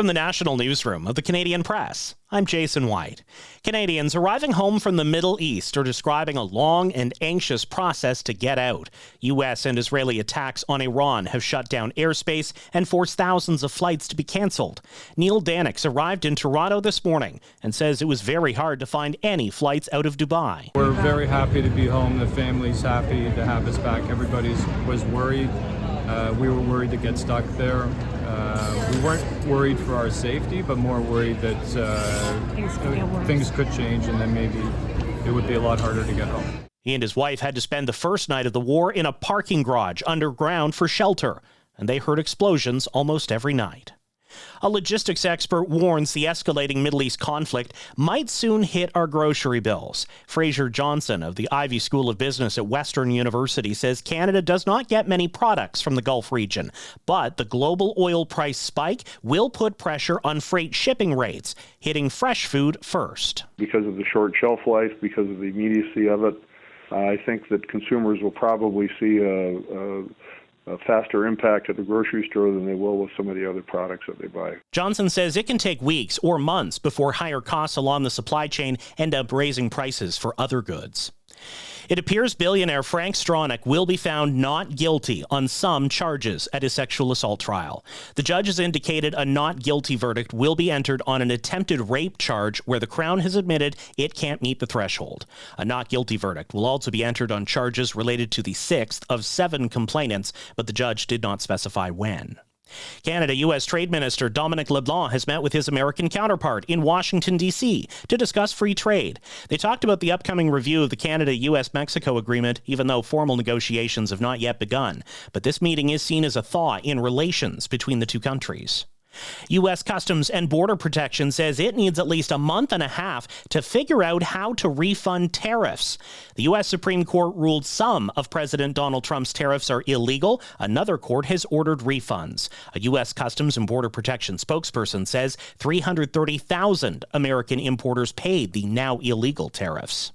From the national newsroom of the Canadian Press, I'm Jason White. Canadians arriving home from the Middle East are describing a long and anxious process to get out. U.S. and Israeli attacks on Iran have shut down airspace and forced thousands of flights to be cancelled. Neil Danix arrived in Toronto this morning and says it was very hard to find any flights out of Dubai. We're very happy to be home. The family's happy to have us back. Everybody was worried. We were worried to get stuck there. We weren't worried for our safety, but more worried that things could change and then maybe it would be a lot harder to get home. He and his wife had to spend the first night of the war in a parking garage underground for shelter, and they heard explosions almost every night. A logistics expert warns the escalating Middle East conflict might soon hit our grocery bills. Fraser Johnson of the Ivey School of Business at Western University says Canada does not get many products from the Gulf region, but the global oil price spike will put pressure on freight shipping rates, hitting fresh food first. Because of the short shelf life, because of the immediacy of it, I think that consumers will probably see a faster impact at the grocery store than they will with some of the other products that they buy. Johnson says it can take weeks or months before higher costs along the supply chain end up raising prices for other goods. It appears billionaire Frank Stronach will be found not guilty on some charges at his sexual assault trial. The judge has indicated a not guilty verdict will be entered on an attempted rape charge where the Crown has admitted it can't meet the threshold. A not guilty verdict will also be entered on charges related to the sixth of 7 complainants, but the judge did not specify when. Canada-U.S. Trade Minister Dominic LeBlanc has met with his American counterpart in Washington, D.C. to discuss free trade. They talked about the upcoming review of the Canada-U.S.-Mexico agreement, even though formal negotiations have not yet begun. But this meeting is seen as a thaw in relations between the two countries. U.S. Customs and Border Protection says it needs at least a month and a half to figure out how to refund tariffs. The U.S. Supreme Court ruled some of President Donald Trump's tariffs are illegal. Another court has ordered refunds. A U.S. Customs and Border Protection spokesperson says 330,000 American importers paid the now illegal tariffs.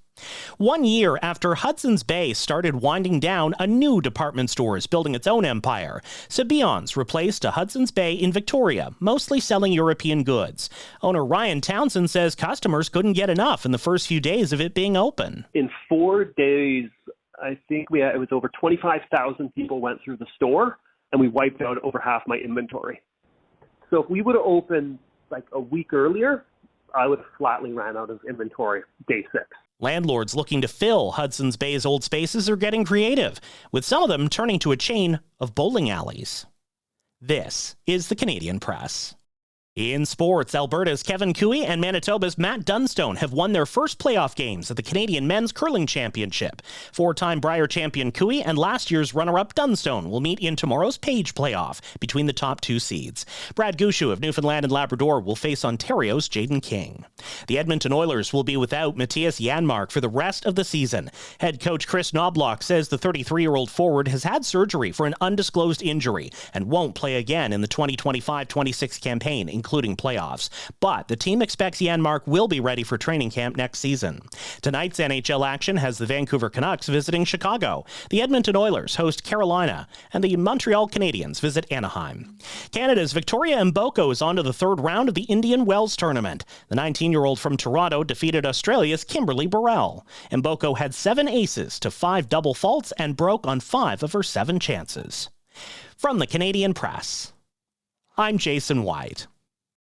1 year after Hudson's Bay started winding down, a new department store is building its own empire. Sabion's replaced a Hudson's Bay in Victoria, mostly selling European goods. Owner Ryan Townsend says customers couldn't get enough in the first few days of it being open. In 4 days, I think it was over 25,000 people went through the store, and we wiped out over half my inventory. So if we would have opened like a week earlier, I would have flatly ran out of inventory day 6. Landlords looking to fill Hudson's Bay's old spaces are getting creative, with some of them turning to a chain of bowling alleys. This is the Canadian Press. In sports, Alberta's Kevin Cooey and Manitoba's Matt Dunstone have won their first playoff games at the Canadian Men's Curling Championship. 4-time Brier champion Cooey and last year's runner-up Dunstone will meet in tomorrow's Page playoff between the top 2 seeds. Brad Gushu of Newfoundland and Labrador will face Ontario's Jaden King. The Edmonton Oilers will be without Matthias Janmark for the rest of the season. Head coach Chris Knobloch says the 33-year-old forward has had surgery for an undisclosed injury and won't play again in the 2025-26 campaign, including playoffs. But the team expects Janmark will be ready for training camp next season. Tonight's NHL action has the Vancouver Canucks visiting Chicago. The Edmonton Oilers host Carolina, and the Montreal Canadiens visit Anaheim. Canada's Victoria Mboko is on to the 3rd round of the Indian Wells tournament. The 19-year-old from Toronto defeated Australia's Kimberly Burrell. Mboko had 7 aces to 5 double faults and broke on 5 of her 7 chances. From the Canadian Press, I'm Jason White.